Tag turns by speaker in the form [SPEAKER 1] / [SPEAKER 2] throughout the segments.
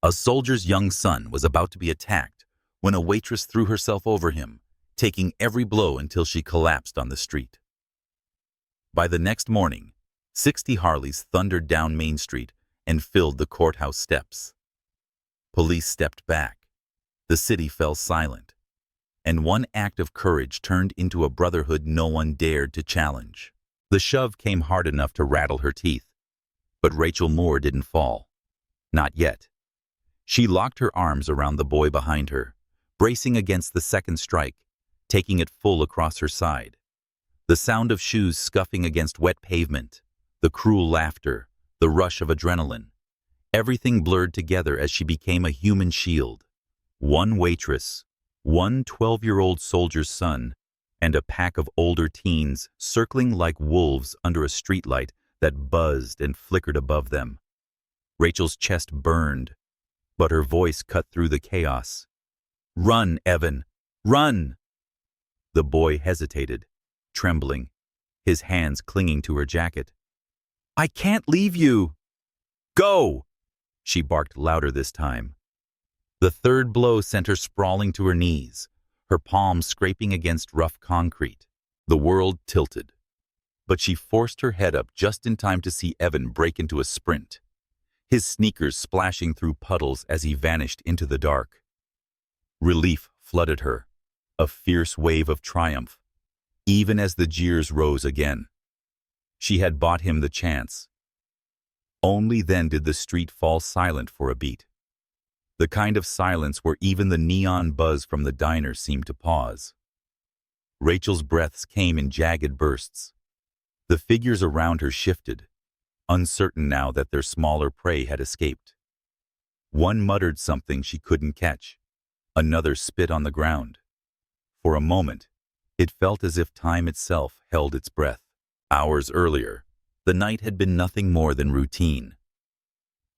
[SPEAKER 1] A soldier's young son was about to be attacked when a waitress threw herself over him, taking every blow until she collapsed on the street. By the next morning, 60 Harleys thundered down Main Street and filled the courthouse steps. Police stepped back. The city fell silent, and one act of courage turned into a brotherhood no one dared to challenge. The shove came hard enough to rattle her teeth, but Rachel Moore didn't fall. Not yet. She locked her arms around the boy behind her, bracing against the second strike, taking it full across her side. The sound of shoes scuffing against wet pavement, the cruel laughter, the rush of adrenaline. Everything blurred together as she became a human shield. One waitress, one 12-year-old soldier's son, and a pack of older teens circling like wolves under a streetlight that buzzed and flickered above them. Rachel's chest burned, but her voice cut through the chaos. "Run, Evan! Run!" The boy hesitated, trembling, his hands clinging to her jacket. "I can't leave you!" "Go!" She barked louder this time. The third blow sent her sprawling to her knees, her palms scraping against rough concrete. The world tilted, but she forced her head up just in time to see Evan break into a sprint, his sneakers splashing through puddles as he vanished into the dark. Relief flooded her, a fierce wave of triumph, even as the jeers rose again. She had bought him the chance. Only then did the street fall silent for a beat. The kind of silence where even the neon buzz from the diner seemed to pause. Rachel's breaths came in jagged bursts. The figures around her shifted, uncertain now that their smaller prey had escaped. One muttered something she couldn't catch. Another spit on the ground. For a moment, it felt as if time itself held its breath. Hours earlier, the night had been nothing more than routine.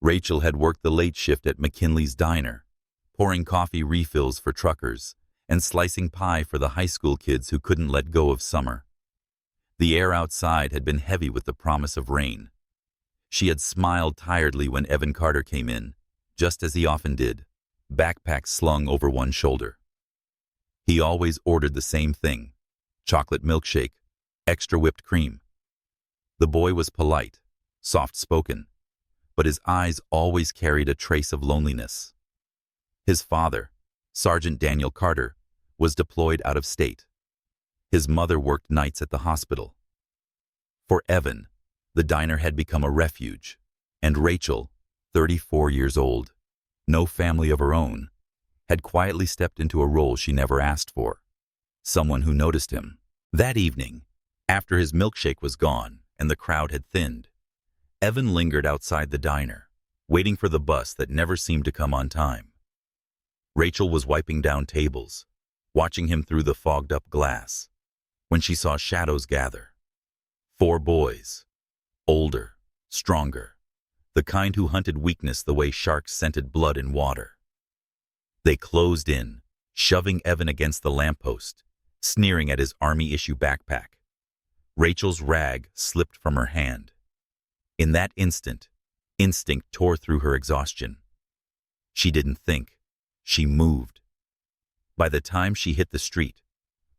[SPEAKER 1] Rachel had worked the late shift at McKinley's Diner, pouring coffee refills for truckers and slicing pie for the high school kids who couldn't let go of summer. The air outside had been heavy with the promise of rain. She had smiled tiredly when Evan Carter came in, just as he often did, backpack slung over one shoulder. He always ordered the same thing, chocolate milkshake, extra whipped cream. The boy was polite, soft-spoken, but his eyes always carried a trace of loneliness. His father, Sergeant Daniel Carter, was deployed out of state. His mother worked nights at the hospital. For Evan, the diner had become a refuge, and Rachel, 34 years old, no family of her own, had quietly stepped into a role she never asked for, someone who noticed him. That evening, after his milkshake was gone and the crowd had thinned, Evan lingered outside the diner, waiting for the bus that never seemed to come on time. Rachel was wiping down tables, watching him through the fogged-up glass, when she saw shadows gather. 4 boys, older, stronger, the kind who hunted weakness the way sharks scented blood in water. They closed in, shoving Evan against the lamppost, sneering at his army-issue backpack. Rachel's rag slipped from her hand. In that instant, instinct tore through her exhaustion. She didn't think. She moved. By the time she hit the street,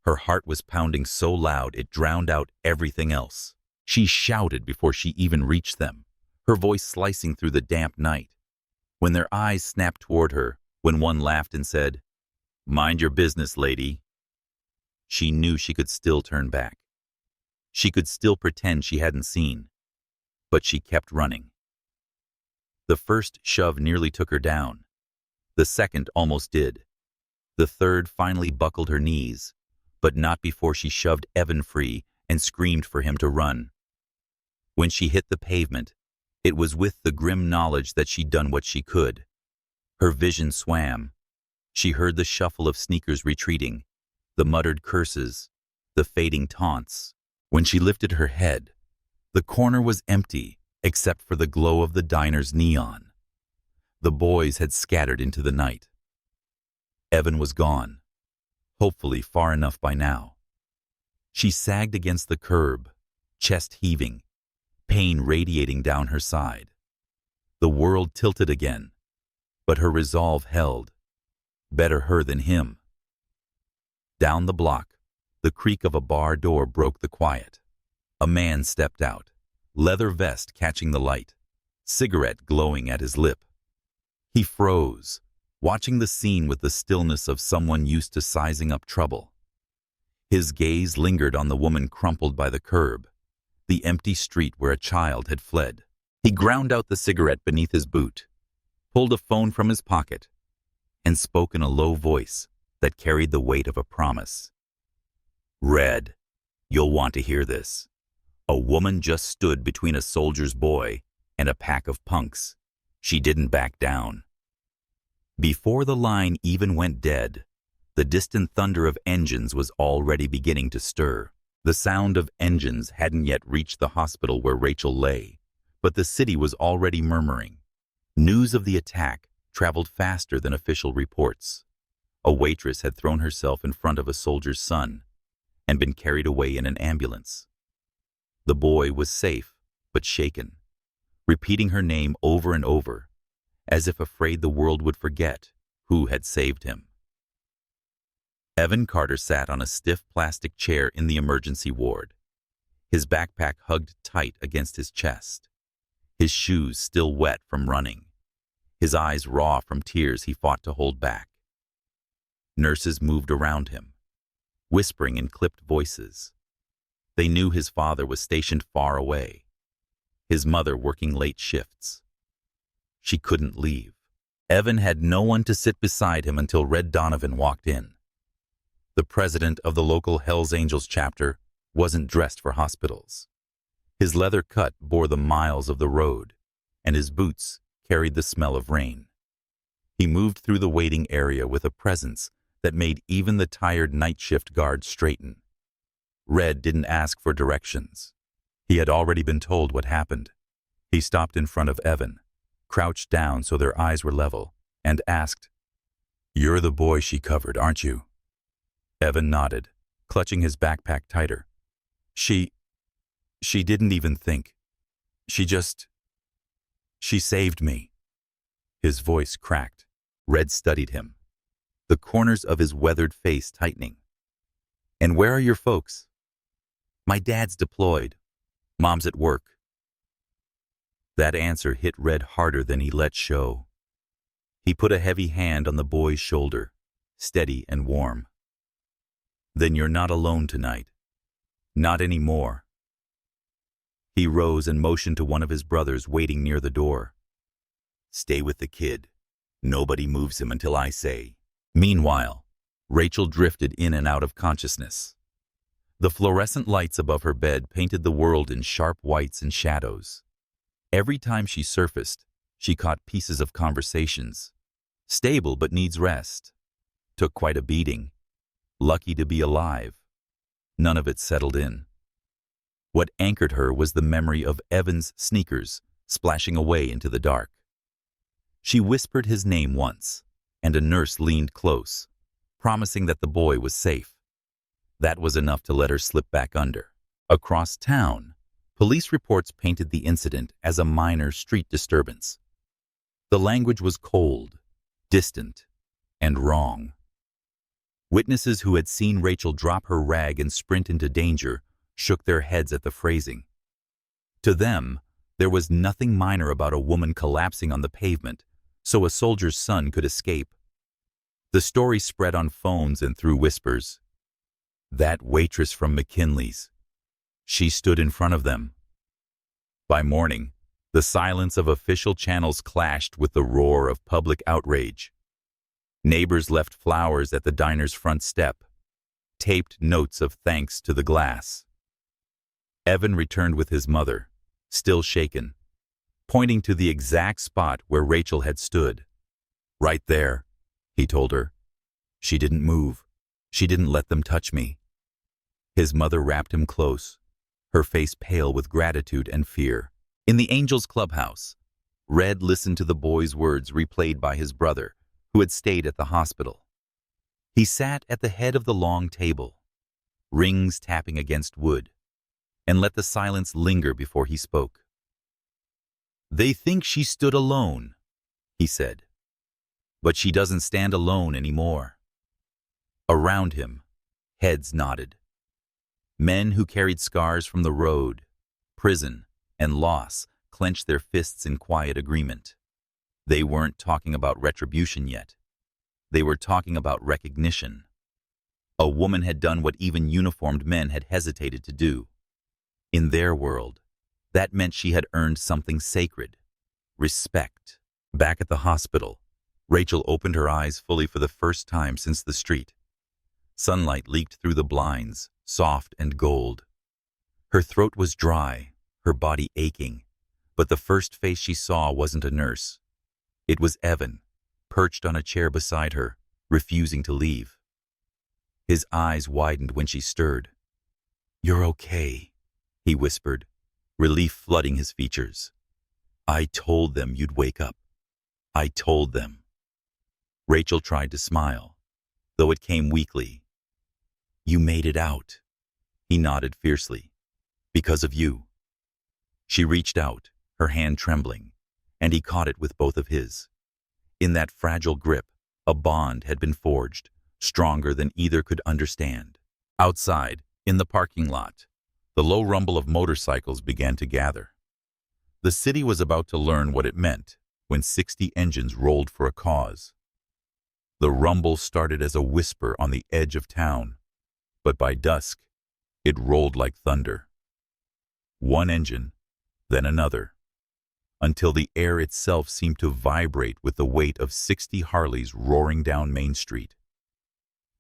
[SPEAKER 1] her heart was pounding so loud it drowned out everything else. She shouted before she even reached them, her voice slicing through the damp night. When their eyes snapped toward her, when one laughed and said, "Mind your business, lady," she knew she could still turn back. She could still pretend she hadn't seen. But she kept running. The first shove nearly took her down. The second almost did. The third finally buckled her knees, but not before she shoved Evan free and screamed for him to run. When she hit the pavement, it was with the grim knowledge that she'd done what she could. Her vision swam. She heard the shuffle of sneakers retreating, the muttered curses, the fading taunts. When she lifted her head, the corner was empty except for the glow of the diner's neon. The boys had scattered into the night. Evan was gone, hopefully far enough by now. She sagged against the curb, chest heaving, pain radiating down her side. The world tilted again, but her resolve held. Better her than him. Down the block, the creak of a bar door broke the quiet. A man stepped out, leather vest catching the light, cigarette glowing at his lip. He froze, watching the scene with the stillness of someone used to sizing up trouble. His gaze lingered on the woman crumpled by the curb, the empty street where a child had fled. He ground out the cigarette beneath his boot, pulled a phone from his pocket, and spoke in a low voice that carried the weight of a promise. "Red, you'll want to hear this. A woman just stood between a soldier's boy and a pack of punks. She didn't back down." Before the line even went dead, the distant thunder of engines was already beginning to stir. The sound of engines hadn't yet reached the hospital where Rachel lay, but the city was already murmuring. News of the attack traveled faster than official reports. A waitress had thrown herself in front of a soldier's son and been carried away in an ambulance. The boy was safe, but shaken, repeating her name over and over, as if afraid the world would forget who had saved him. Evan Carter sat on a stiff plastic chair in the emergency ward, his backpack hugged tight against his chest, his shoes still wet from running, his eyes raw from tears he fought to hold back. Nurses moved around him, whispering in clipped voices. They knew his father was stationed far away, his mother working late shifts. She couldn't leave. Evan had no one to sit beside him until Red Donovan walked in. The president of the local Hells Angels chapter wasn't dressed for hospitals. His leather cut bore the miles of the road, and his boots carried the smell of rain. He moved through the waiting area with a presence that made even the tired night shift guards straighten. Red didn't ask for directions. He had already been told what happened. He stopped in front of Evan, crouched down so their eyes were level, and asked, "You're the boy she covered, aren't you?" Evan nodded, clutching his backpack tighter. She didn't even think. She saved me." His voice cracked. Red studied him, the corners of his weathered face tightening. "And where are your folks?" "My dad's deployed. Mom's at work." That answer hit Red harder than he let show. He put a heavy hand on the boy's shoulder, steady and warm. "Then you're not alone tonight. Not anymore." He rose and motioned to one of his brothers waiting near the door. "Stay with the kid. Nobody moves him until I say." Meanwhile, Rachel drifted in and out of consciousness. The fluorescent lights above her bed painted the world in sharp whites and shadows. Every time she surfaced, she caught pieces of conversations. Stable but needs rest. Took quite a beating. Lucky to be alive. None of it settled in. What anchored her was the memory of Evan's sneakers splashing away into the dark. She whispered his name once, and a nurse leaned close, promising that the boy was safe. That was enough to let her slip back under. Across town, police reports painted the incident as a minor street disturbance. The language was cold, distant, and wrong. Witnesses who had seen Rachel drop her rag and sprint into danger shook their heads at the phrasing. To them, there was nothing minor about a woman collapsing on the pavement so a soldier's son could escape. The story spread on phones and through whispers. That waitress from McKinley's. She stood in front of them. By morning, the silence of official channels clashed with the roar of public outrage. Neighbors left flowers at the diner's front step, taped notes of thanks to the glass. Evan returned with his mother, still shaken, pointing to the exact spot where Rachel had stood. "Right there," he told her. "She didn't move. She didn't let them touch me." His mother wrapped him close, her face pale with gratitude and fear. In the Angels clubhouse, Red listened to the boy's words replayed by his brother, who had stayed at the hospital. He sat at the head of the long table, rings tapping against wood, and let the silence linger before he spoke. "They think she stood alone," he said. But she doesn't stand alone anymore. Around him, heads nodded. Men who carried scars from the road, prison, and loss clenched their fists in quiet agreement. They weren't talking about retribution yet. They were talking about recognition. A woman had done what even uniformed men had hesitated to do. In their world, that meant she had earned something sacred: respect. Back at the hospital, Rachel opened her eyes fully for the first time since the street. Sunlight leaked through the blinds, soft and gold. Her throat was dry, her body aching, but the first face she saw wasn't a nurse. It was Evan, perched on a chair beside her, refusing to leave. His eyes widened when she stirred. "You're okay," he whispered, relief flooding his features. "I told them you'd wake up. I told them." Rachel tried to smile, though it came weakly. "You made it out," he nodded fiercely. "Because of you." She reached out, her hand trembling, and he caught it with both of his. In that fragile grip, a bond had been forged, stronger than either could understand. Outside, in the parking lot, the low rumble of motorcycles began to gather. The city was about to learn what it meant when 60 engines rolled for a cause. The rumble started as a whisper on the edge of town, but by dusk, it rolled like thunder. One engine, then another, until the air itself seemed to vibrate with the weight of 60 Harleys roaring down Main Street.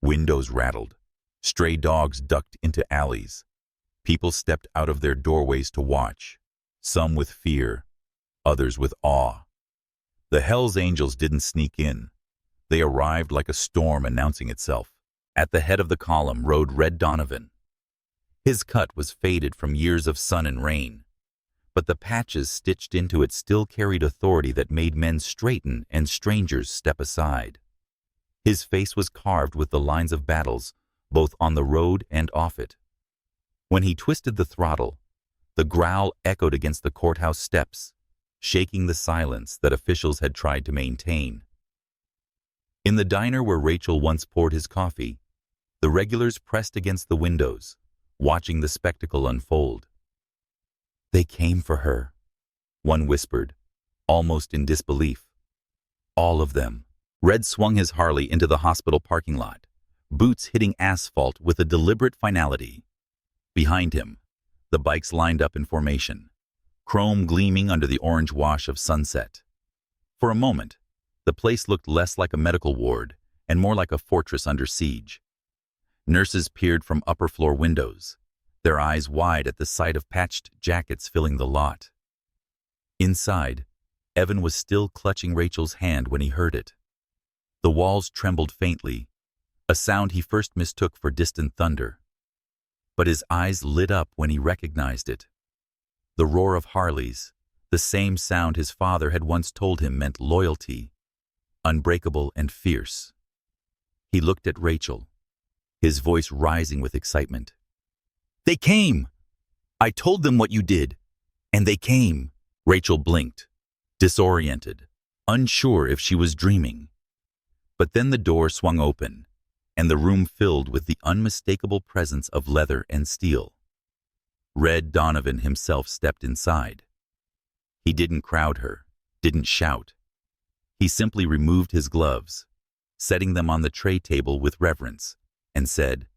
[SPEAKER 1] Windows rattled, stray dogs ducked into alleys. People stepped out of their doorways to watch, some with fear, others with awe. The Hells Angels didn't sneak in. They arrived like a storm announcing itself. At the head of the column rode Red Donovan. His cut was faded from years of sun and rain, but the patches stitched into it still carried authority that made men straighten and strangers step aside. His face was carved with the lines of battles, both on the road and off it. When he twisted the throttle, the growl echoed against the courthouse steps, shaking the silence that officials had tried to maintain. In the diner where Rachel once poured his coffee, the regulars pressed against the windows, watching the spectacle unfold. "They came for her," one whispered, almost in disbelief. "All of them." Red swung his Harley into the hospital parking lot, boots hitting asphalt with a deliberate finality. Behind him, the bikes lined up in formation, chrome gleaming under the orange wash of sunset. For a moment, the place looked less like a medical ward and more like a fortress under siege. Nurses peered from upper-floor windows, their eyes wide at the sight of patched jackets filling the lot. Inside, Evan was still clutching Rachel's hand when he heard it. The walls trembled faintly, a sound he first mistook for distant thunder. But his eyes lit up when he recognized it. The roar of Harleys, the same sound his father had once told him meant loyalty, unbreakable and fierce. He looked at Rachel, his voice rising with excitement. "They came! I told them what you did, and they came." Rachel blinked, disoriented, unsure if she was dreaming. But then the door swung open, and the room filled with the unmistakable presence of leather and steel. Red Donovan himself stepped inside. He didn't crowd her, didn't shout. He simply removed his gloves, setting them on the tray table with reverence, and said,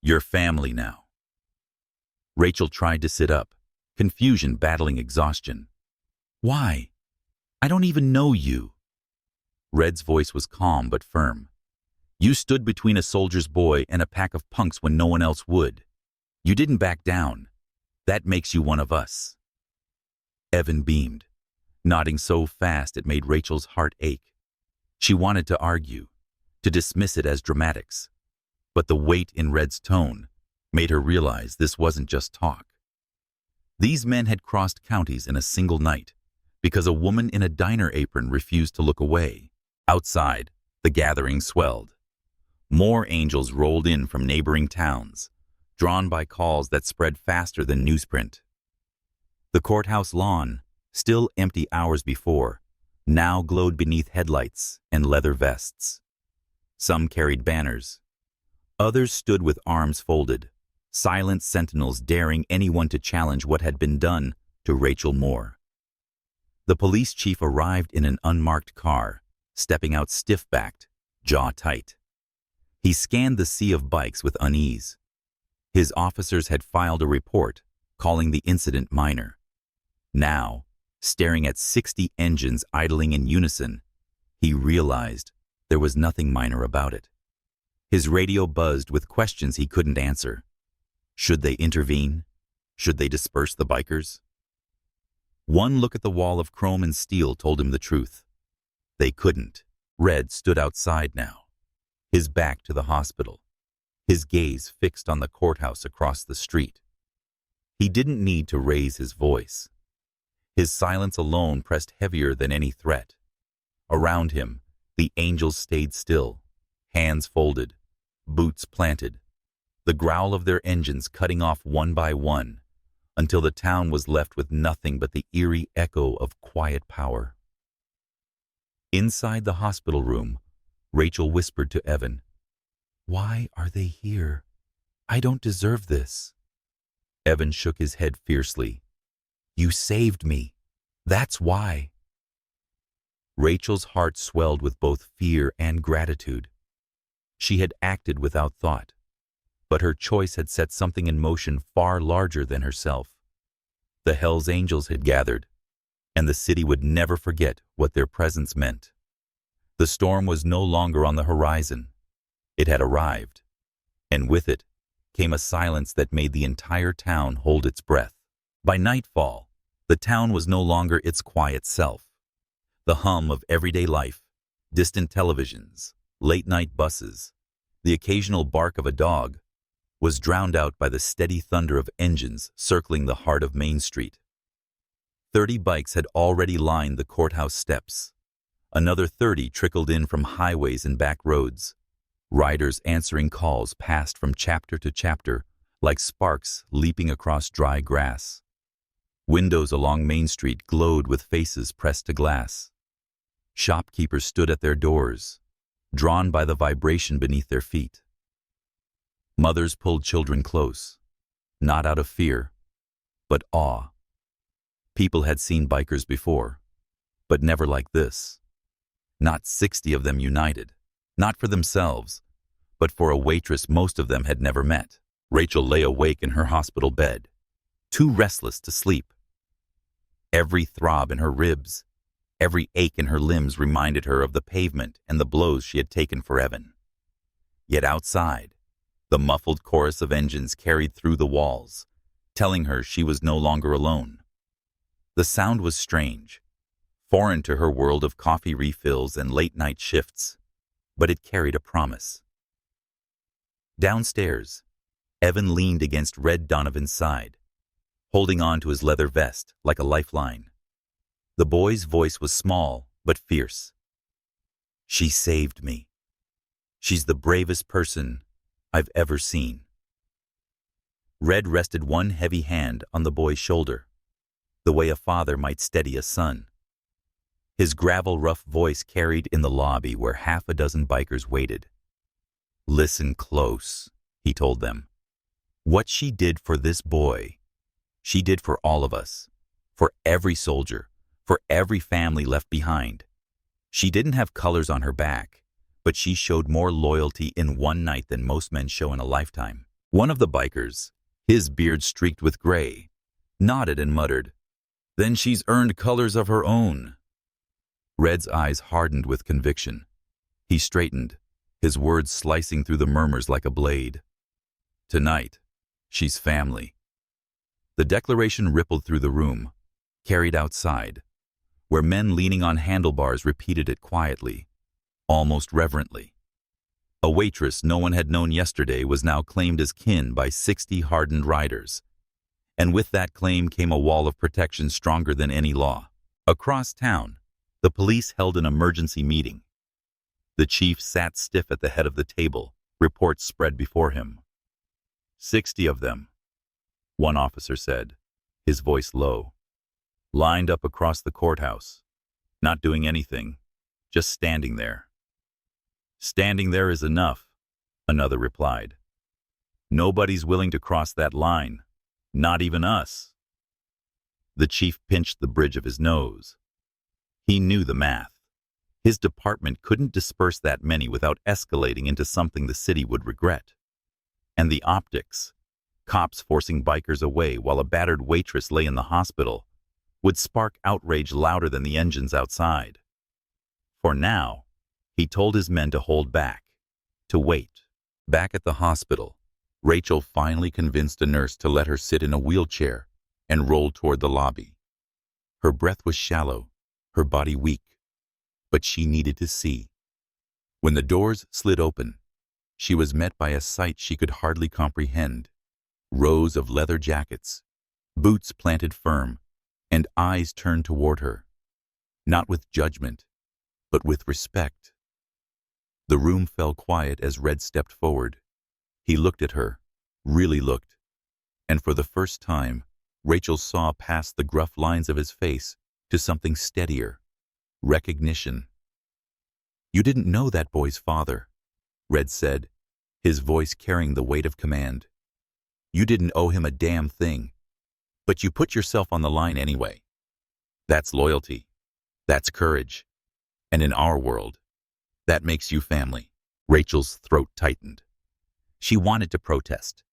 [SPEAKER 1] "You're family now." Rachel tried to sit up, confusion battling exhaustion. "Why? I don't even know you." Red's voice was calm but firm. "You stood between a soldier's boy and a pack of punks when no one else would. You didn't back down. That makes you one of us." Evan beamed, nodding so fast it made Rachel's heart ache. She wanted to argue, to dismiss it as dramatics, but the weight in Red's tone made her realize this wasn't just talk. These men had crossed counties in a single night because a woman in a diner apron refused to look away. Outside, the gathering swelled. More angels rolled in from neighboring towns, drawn by calls that spread faster than newsprint. The courthouse lawn, still empty hours before, now glowed beneath headlights and leather vests. Some carried banners. Others stood with arms folded, silent sentinels daring anyone to challenge what had been done to Rachel Moore. The police chief arrived in an unmarked car, stepping out stiff-backed, jaw tight. He scanned the sea of bikes with unease. His officers had filed a report, calling the incident minor. Now, staring at 60 engines idling in unison, he realized there was nothing minor about it. His radio buzzed with questions he couldn't answer. Should they intervene? Should they disperse the bikers? One look at the wall of chrome and steel told him the truth. They couldn't. Red stood outside now, his back to the hospital, his gaze fixed on the courthouse across the street. He didn't need to raise his voice. His silence alone pressed heavier than any threat. Around him, the angels stayed still, hands folded, boots planted, the growl of their engines cutting off one by one, until the town was left with nothing but the eerie echo of quiet power. Inside the hospital room, Rachel whispered to Evan, "Why are they here? I don't deserve this." Evan shook his head fiercely. "You saved me. That's why." Rachel's heart swelled with both fear and gratitude. She had acted without thought, but her choice had set something in motion far larger than herself. The Hells Angels had gathered, and the city would never forget what their presence meant. The storm was no longer on the horizon. It had arrived, and with it came a silence that made the entire town hold its breath. By nightfall, the town was no longer its quiet self. The hum of everyday life, distant televisions, late-night buses, the occasional bark of a dog, was drowned out by the steady thunder of engines circling the heart of Main Street. 30 bikes had already lined the courthouse steps. Another 30 trickled in from highways and back roads. Riders answering calls passed from chapter to chapter, like sparks leaping across dry grass. Windows along Main Street glowed with faces pressed to glass. Shopkeepers stood at their doors, drawn by the vibration beneath their feet. Mothers pulled children close, not out of fear, but awe. People had seen bikers before, but never like this. Not 60 of them united, not for themselves, but for a waitress most of them had never met. Rachel lay awake in her hospital bed, too restless to sleep. Every throb in her ribs, every ache in her limbs reminded her of the pavement and the blows she had taken for Evan. Yet outside, the muffled chorus of engines carried through the walls, telling her she was no longer alone. The sound was strange, foreign to her world of coffee refills and late-night shifts, but it carried a promise. Downstairs, Evan leaned against Red Donovan's side, holding on to his leather vest like a lifeline. The boy's voice was small but fierce. "She saved me. She's the bravest person I've ever seen." Red rested one heavy hand on the boy's shoulder, the way a father might steady a son. His gravel-rough voice carried in the lobby where half a dozen bikers waited. "Listen close," he told them. "What she did for this boy, she did for all of us, for every soldier, for every family left behind. She didn't have colors on her back, but she showed more loyalty in one night than most men show in a lifetime." One of the bikers, his beard streaked with gray, nodded and muttered, "Then she's earned colors of her own." Red's eyes hardened with conviction. He straightened, his words slicing through the murmurs like a blade. "Tonight, she's family." The declaration rippled through the room, carried outside, where men leaning on handlebars repeated it quietly, almost reverently. A waitress no one had known yesterday was now claimed as kin by 60 hardened riders, and with that claim came a wall of protection stronger than any law. Across town, the police held an emergency meeting. The chief sat stiff at the head of the table, reports spread before him. 60 of them, one officer said, his voice low, lined up across the courthouse. Not doing anything, just standing there. Standing there is enough, another replied. Nobody's willing to cross that line, not even us. The chief pinched the bridge of his nose. He knew the math. His department couldn't disperse that many without escalating into something the city would regret. And the optics, cops forcing bikers away while a battered waitress lay in the hospital, would spark outrage louder than the engines outside. For now, he told his men to hold back, to wait. Back at the hospital, Rachel finally convinced a nurse to let her sit in a wheelchair and roll toward the lobby. Her breath was shallow, her body weak, but she needed to see. When the doors slid open, she was met by a sight she could hardly comprehend. Rows of leather jackets, boots planted firm, and eyes turned toward her, not with judgment, but with respect. The room fell quiet as Red stepped forward. He looked at her, really looked, and for the first time, Rachel saw past the gruff lines of his face to something steadier, recognition. "You didn't know that boy's father," Red said, his voice carrying the weight of command. "You didn't owe him a damn thing, but you put yourself on the line anyway. That's loyalty. That's courage. And in our world, that makes you family." Rachel's throat tightened. She wanted to protest,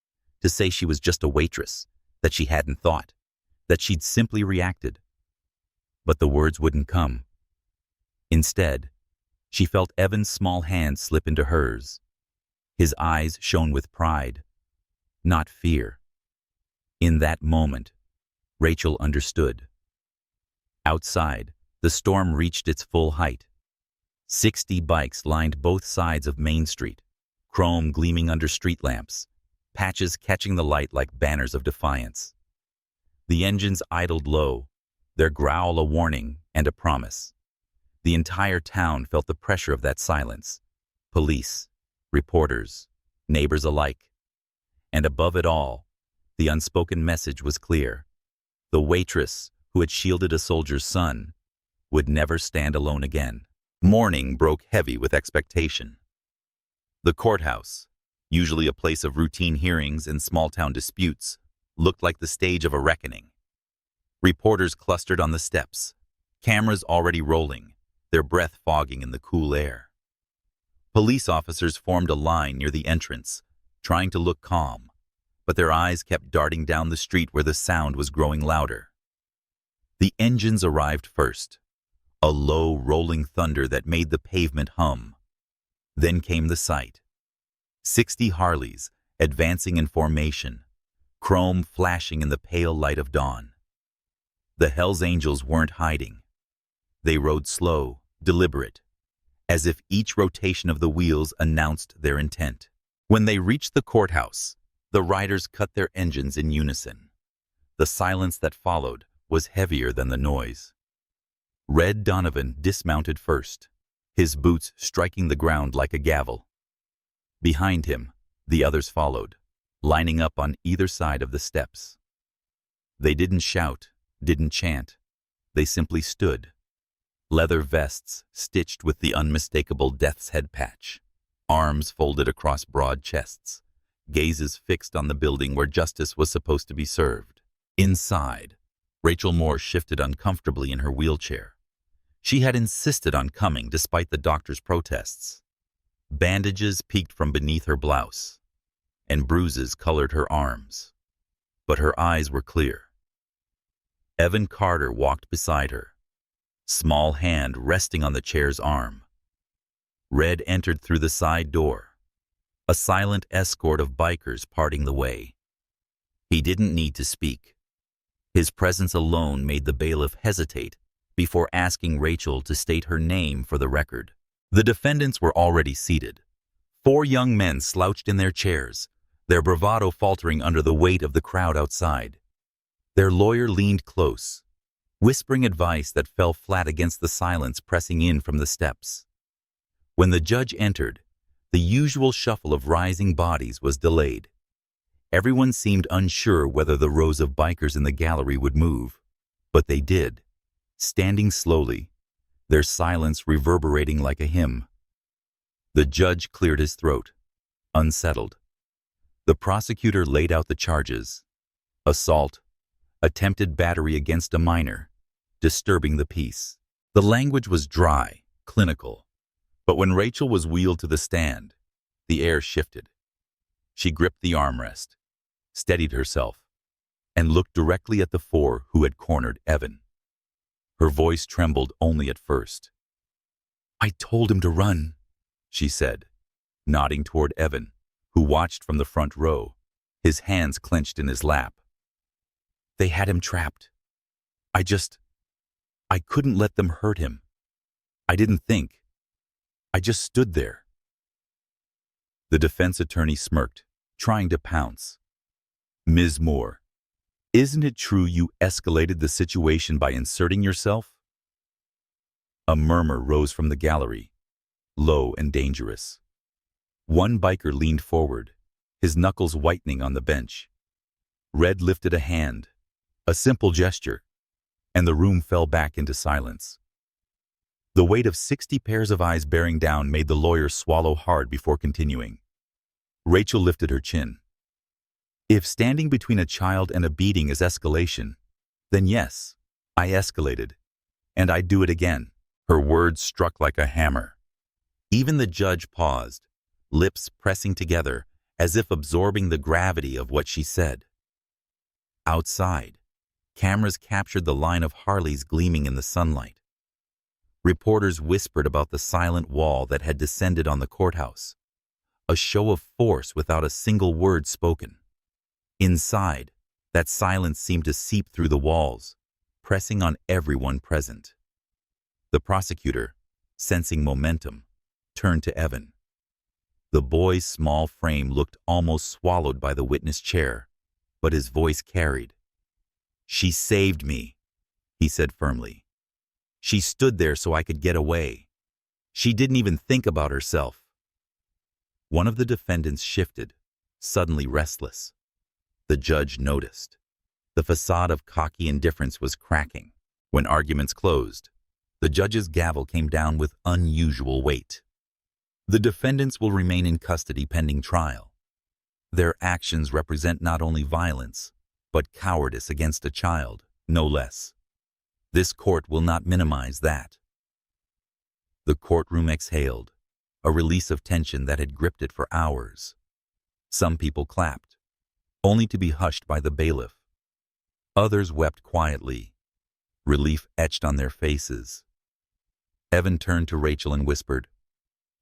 [SPEAKER 1] to say she was just a waitress, that she hadn't thought, that she'd simply reacted. But the words wouldn't come. Instead, she felt Evan's small hand slip into hers. His eyes shone with pride, not fear. In that moment, Rachel understood. Outside, the storm reached its full height. 60 bikes lined both sides of Main Street, chrome gleaming under street lamps, patches catching the light like banners of defiance. The engines idled low, their growl a warning and a promise. The entire town felt the pressure of that silence. Police, reporters, neighbors alike. And above it all, the unspoken message was clear. The waitress who had shielded a soldier's son would never stand alone again. Morning broke heavy with expectation. The courthouse, usually a place of routine hearings and small-town disputes, looked like the stage of a reckoning. Reporters clustered on the steps, cameras already rolling, their breath fogging in the cool air. Police officers formed a line near the entrance, trying to look calm, but their eyes kept darting down the street where the sound was growing louder. The engines arrived first, a low, rolling thunder that made the pavement hum. Then came the sight. 60 Harleys advancing in formation, chrome flashing in the pale light of dawn. The Hells Angels weren't hiding. They rode slow, deliberate, as if each rotation of the wheels announced their intent. When they reached the courthouse, the riders cut their engines in unison. The silence that followed was heavier than the noise. Red Donovan dismounted first, his boots striking the ground like a gavel. Behind him, the others followed, lining up on either side of the steps. They didn't shout, didn't chant. They simply stood. Leather vests stitched with the unmistakable death's head patch, arms folded across broad chests, gazes fixed on the building where justice was supposed to be served. Inside, Rachel Moore shifted uncomfortably in her wheelchair. She had insisted on coming despite the doctor's protests. Bandages peeked from beneath her blouse, and bruises colored her arms. But her eyes were clear. Evan Carter walked beside her, small hand resting on the chair's arm. Red entered through the side door, a silent escort of bikers parting the way. He didn't need to speak. His presence alone made the bailiff hesitate before asking Rachel to state her name for the record. The defendants were already seated. 4 young men slouched in their chairs, their bravado faltering under the weight of the crowd outside. Their lawyer leaned close, whispering advice that fell flat against the silence pressing in from the steps. When the judge entered, the usual shuffle of rising bodies was delayed. Everyone seemed unsure whether the rows of bikers in the gallery would move, but they did. Standing slowly, their silence reverberating like a hymn. The judge cleared his throat, unsettled. The prosecutor laid out the charges: assault, attempted battery against a minor, disturbing the peace. The language was dry, clinical. But when Rachel was wheeled to the stand, the air shifted. She gripped the armrest, steadied herself, and looked directly at the four who had cornered Evan. Her voice trembled only at first. "I told him to run," she said, nodding toward Evan, who watched from the front row, his hands clenched in his lap. "They had him trapped. I couldn't let them hurt him. I didn't think. I just stood there." The defense attorney smirked, trying to pounce. "Ms. Moore, isn't it true you escalated the situation by inserting yourself?" A murmur rose from the gallery, low and dangerous. One biker leaned forward, his knuckles whitening on the bench. Red lifted a hand, a simple gesture, and the room fell back into silence. The weight of 60 pairs of eyes bearing down made the lawyer swallow hard before continuing. Rachel lifted her chin. "If standing between a child and a beating is escalation, then yes, I escalated, and I'd do it again." Her words struck like a hammer. Even the judge paused, lips pressing together as if absorbing the gravity of what she said. Outside, cameras captured the line of Harleys gleaming in the sunlight. Reporters whispered about the silent wall that had descended on the courthouse, a show of force without a single word spoken. Inside, that silence seemed to seep through the walls, pressing on everyone present. The prosecutor, sensing momentum, turned to Evan. The boy's small frame looked almost swallowed by the witness chair, but his voice carried. "She saved me," he said firmly. "She stood there so I could get away. She didn't even think about herself." One of the defendants shifted, suddenly restless. The judge noticed. The facade of cocky indifference was cracking. When arguments closed, the judge's gavel came down with unusual weight. "The defendants will remain in custody pending trial. Their actions represent not only violence, but cowardice against a child, no less. This court will not minimize that." The courtroom exhaled, a release of tension that had gripped it for hours. Some people clapped, only to be hushed by the bailiff. Others wept quietly, relief etched on their faces. Evan turned to Rachel and whispered,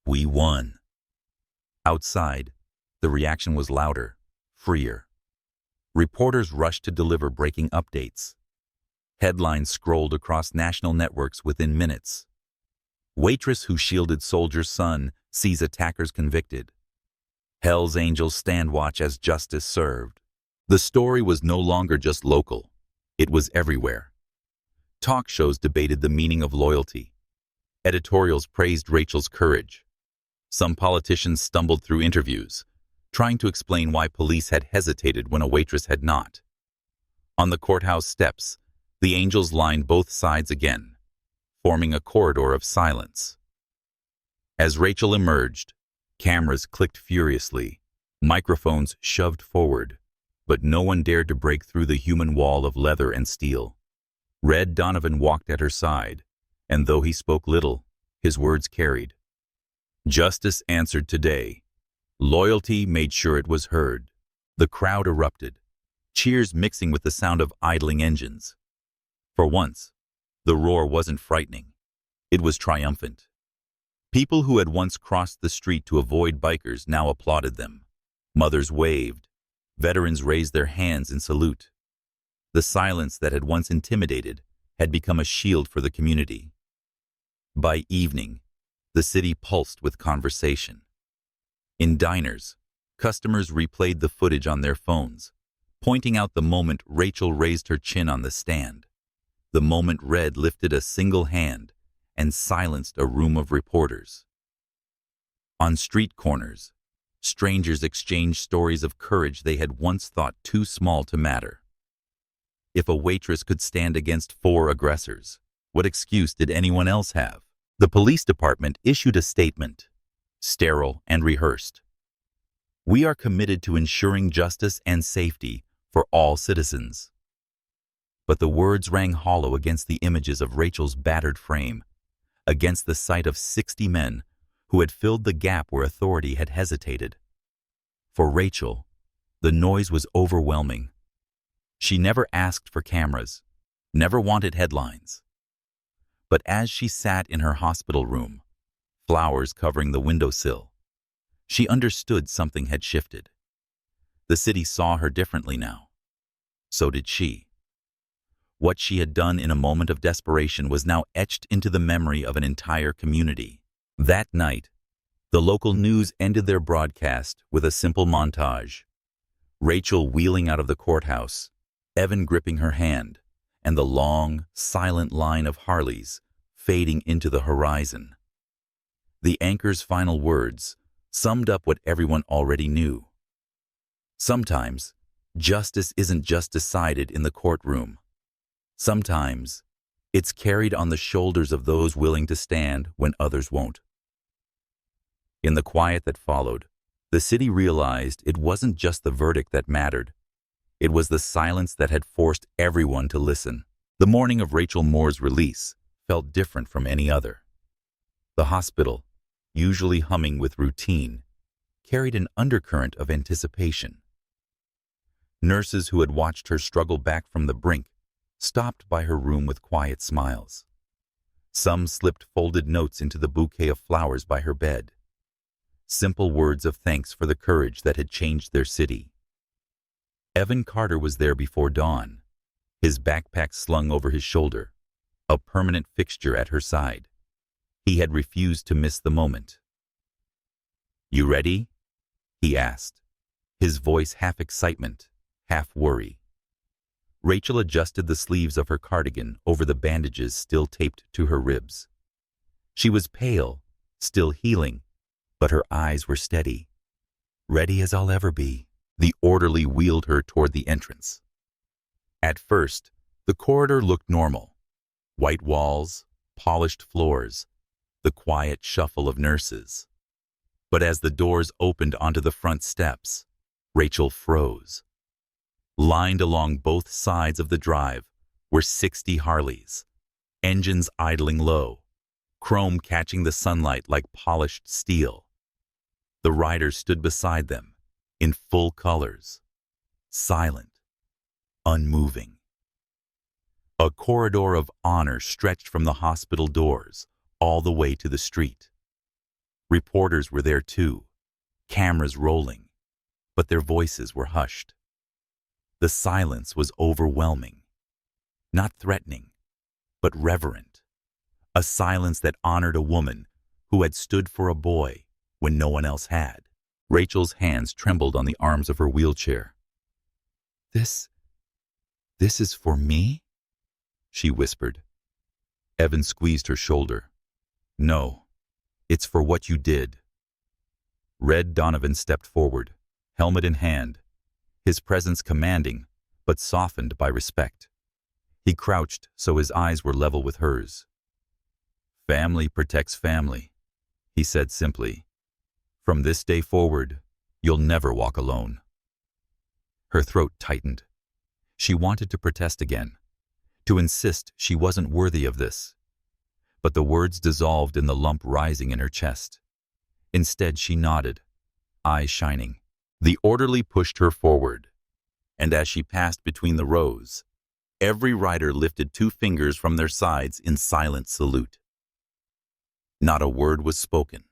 [SPEAKER 1] "We won." Outside, the reaction was louder, freer. Reporters rushed to deliver breaking updates. Headlines scrolled across national networks within minutes. "Waitress who shielded soldier's son sees attackers convicted." "Hell's Angels stand watch as justice served." The story was no longer just local. It was everywhere. Talk shows debated the meaning of loyalty. Editorials praised Rachel's courage. Some politicians stumbled through interviews, trying to explain why police had hesitated when a waitress had not. On the courthouse steps, the angels lined both sides again, forming a corridor of silence. As Rachel emerged, cameras clicked furiously, microphones shoved forward, but no one dared to break through the human wall of leather and steel. Red Donovan walked at her side, and though he spoke little, his words carried. Justice answered today. Loyalty made sure it was heard. The crowd erupted, cheers mixing with the sound of idling engines. For once, the roar wasn't frightening. It was triumphant. People who had once crossed the street to avoid bikers now applauded them. Mothers waved. Veterans raised their hands in salute. The silence that had once intimidated had become a shield for the community. By evening, the city pulsed with conversation. In diners, customers replayed the footage on their phones, pointing out the moment Rachel raised her chin on the stand, the moment Red lifted a single hand and silenced a room of reporters. On street corners, strangers exchanged stories of courage they had once thought too small to matter. If a waitress could stand against 4 aggressors, What excuse did anyone else have? The police department issued a statement, sterile and rehearsed. We are committed to ensuring justice and safety for all citizens. But the words rang hollow against the images of Rachel's battered frame, against the sight of 60 men who had filled the gap where authority had hesitated. For Rachel, the noise was overwhelming. She never asked for cameras, never wanted headlines. But as she sat in her hospital room, flowers covering the windowsill, she understood something had shifted. The city saw her differently now. So did she. What she had done in a moment of desperation was now etched into the memory of an entire community. That night, the local news ended their broadcast with a simple montage. Rachel wheeling out of the courthouse, Evan gripping her hand, and the long, silent line of Harleys fading into the horizon. The anchor's final words summed up what everyone already knew. Sometimes, justice isn't just decided in the courtroom. Sometimes, it's carried on the shoulders of those willing to stand when others won't. In the quiet that followed, the city realized it wasn't just the verdict that mattered. It was the silence that had forced everyone to listen. The morning of Rachel Moore's release felt different from any other. The hospital, usually humming with routine, carried an undercurrent of anticipation. Nurses who had watched her struggle back from the brink stopped by her room with quiet smiles. Some slipped folded notes into the bouquet of flowers by her bed. Simple words of thanks for the courage that had changed their city. Evan Carter was there before dawn, his backpack slung over his shoulder, a permanent fixture at her side. He had refused to miss the moment. "You ready?" he asked, his voice half excitement, half worry. Rachel adjusted the sleeves of her cardigan over the bandages still taped to her ribs. She was pale, still healing, but her eyes were steady. "Ready as I'll ever be." The orderly wheeled her toward the entrance. At first, the corridor looked normal. White walls, polished floors, the quiet shuffle of nurses. But as the doors opened onto the front steps, Rachel froze. Lined along both sides of the drive were 60 Harleys, engines idling low, chrome catching the sunlight like polished steel. The riders stood beside them, in full colors, silent, unmoving. A corridor of honor stretched from the hospital doors all the way to the street. Reporters were there too, cameras rolling, but their voices were hushed. The silence was overwhelming, not threatening, but reverent. A silence that honored a woman who had stood for a boy when no one else had. Rachel's hands trembled on the arms of her wheelchair. This is for me?" she whispered. Evan squeezed her shoulder. "No, it's for what you did." Red Donovan stepped forward, helmet in hand, his presence commanding, but softened by respect. He crouched so his eyes were level with hers. "Family protects family," he said simply. "From this day forward, you'll never walk alone." Her throat tightened. She wanted to protest again, to insist she wasn't worthy of this. But the words dissolved in the lump rising in her chest. Instead, she nodded, eyes shining. The orderly pushed her forward, and as she passed between the rows, every rider lifted 2 fingers from their sides in silent salute. Not a word was spoken,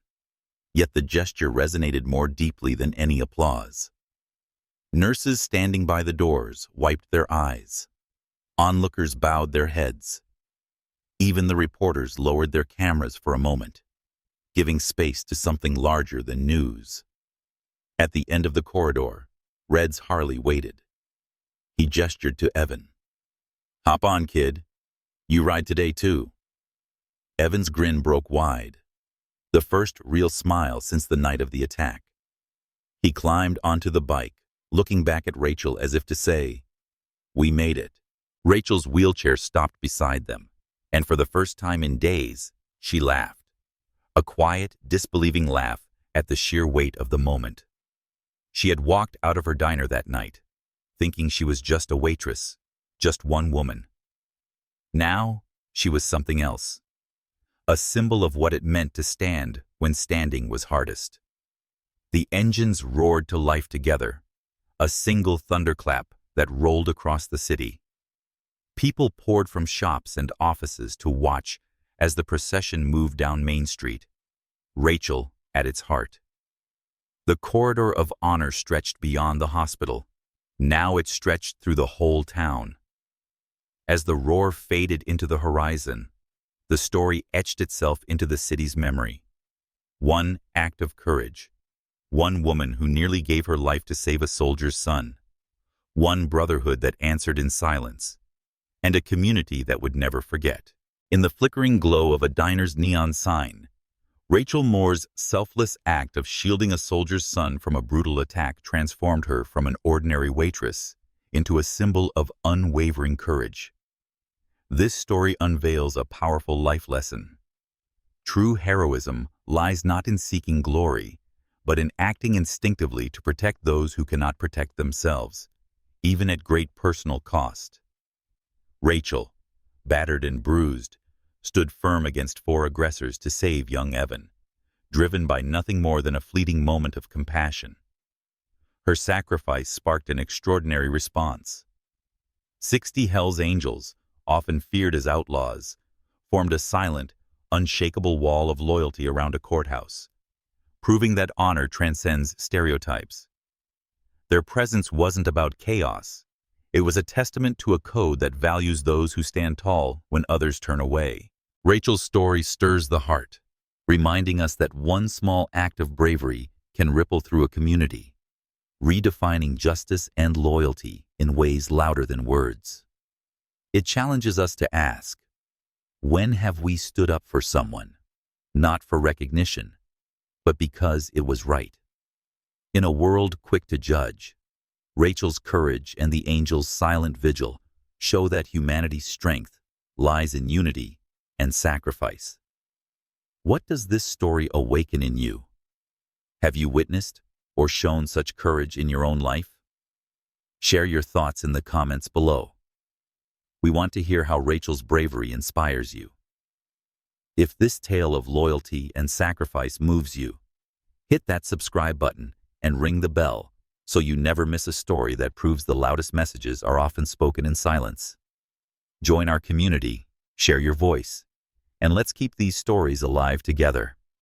[SPEAKER 1] yet the gesture resonated more deeply than any applause. Nurses standing by the doors wiped their eyes. Onlookers bowed their heads. Even the reporters lowered their cameras for a moment, giving space to something larger than news. At the end of the corridor, Red's Harley waited. He gestured to Evan. "Hop on, kid. You ride today, too." Evan's grin broke wide, the first real smile since the night of the attack. He climbed onto the bike, looking back at Rachel as if to say, "We made it." Rachel's wheelchair stopped beside them, And for the first time in days, she laughed. A quiet, disbelieving laugh at the sheer weight of the moment. She had walked out of her diner that night, thinking she was just a waitress, just one woman. Now, she was something else. A symbol of what it meant to stand when standing was hardest. The engines roared to life together, a single thunderclap that rolled across the city. People poured from shops and offices to watch as the procession moved down Main Street, Rachel at its heart. The corridor of honor stretched beyond the hospital. Now it stretched through the whole town. As the roar faded into the horizon, the story etched itself into the city's memory. One act of courage. One woman who nearly gave her life to save a soldier's son. One brotherhood that answered in silence. And a community that would never forget. In the flickering glow of a diner's neon sign, Rachel Moore's selfless act of shielding a soldier's son from a brutal attack transformed her from an ordinary waitress into a symbol of unwavering courage. This story unveils a powerful life lesson. True heroism lies not in seeking glory, but in acting instinctively to protect those who cannot protect themselves, even at great personal cost. Rachel, battered and bruised, stood firm against 4 aggressors to save young Evan, driven by nothing more than a fleeting moment of compassion. Her sacrifice sparked an extraordinary response. 60 Hell's Angels, often feared as outlaws, formed a silent, unshakable wall of loyalty around a courthouse, proving that honor transcends stereotypes. Their presence wasn't about chaos. It was a testament to a code that values those who stand tall when others turn away. Rachel's story stirs the heart, reminding us that one small act of bravery can ripple through a community, redefining justice and loyalty in ways louder than words. It challenges us to ask, when have we stood up for someone, not for recognition, but because it was right? In a world quick to judge, Rachel's courage and the angel's silent vigil show that humanity's strength lies in unity and sacrifice. What does this story awaken in you? Have you witnessed or shown such courage in your own life? Share your thoughts in the comments below. We want to hear how Rachel's bravery inspires you. If this tale of loyalty and sacrifice moves you, hit that subscribe button and ring the bell so you never miss a story that proves the loudest messages are often spoken in silence. Join our community, share your voice, and let's keep these stories alive together.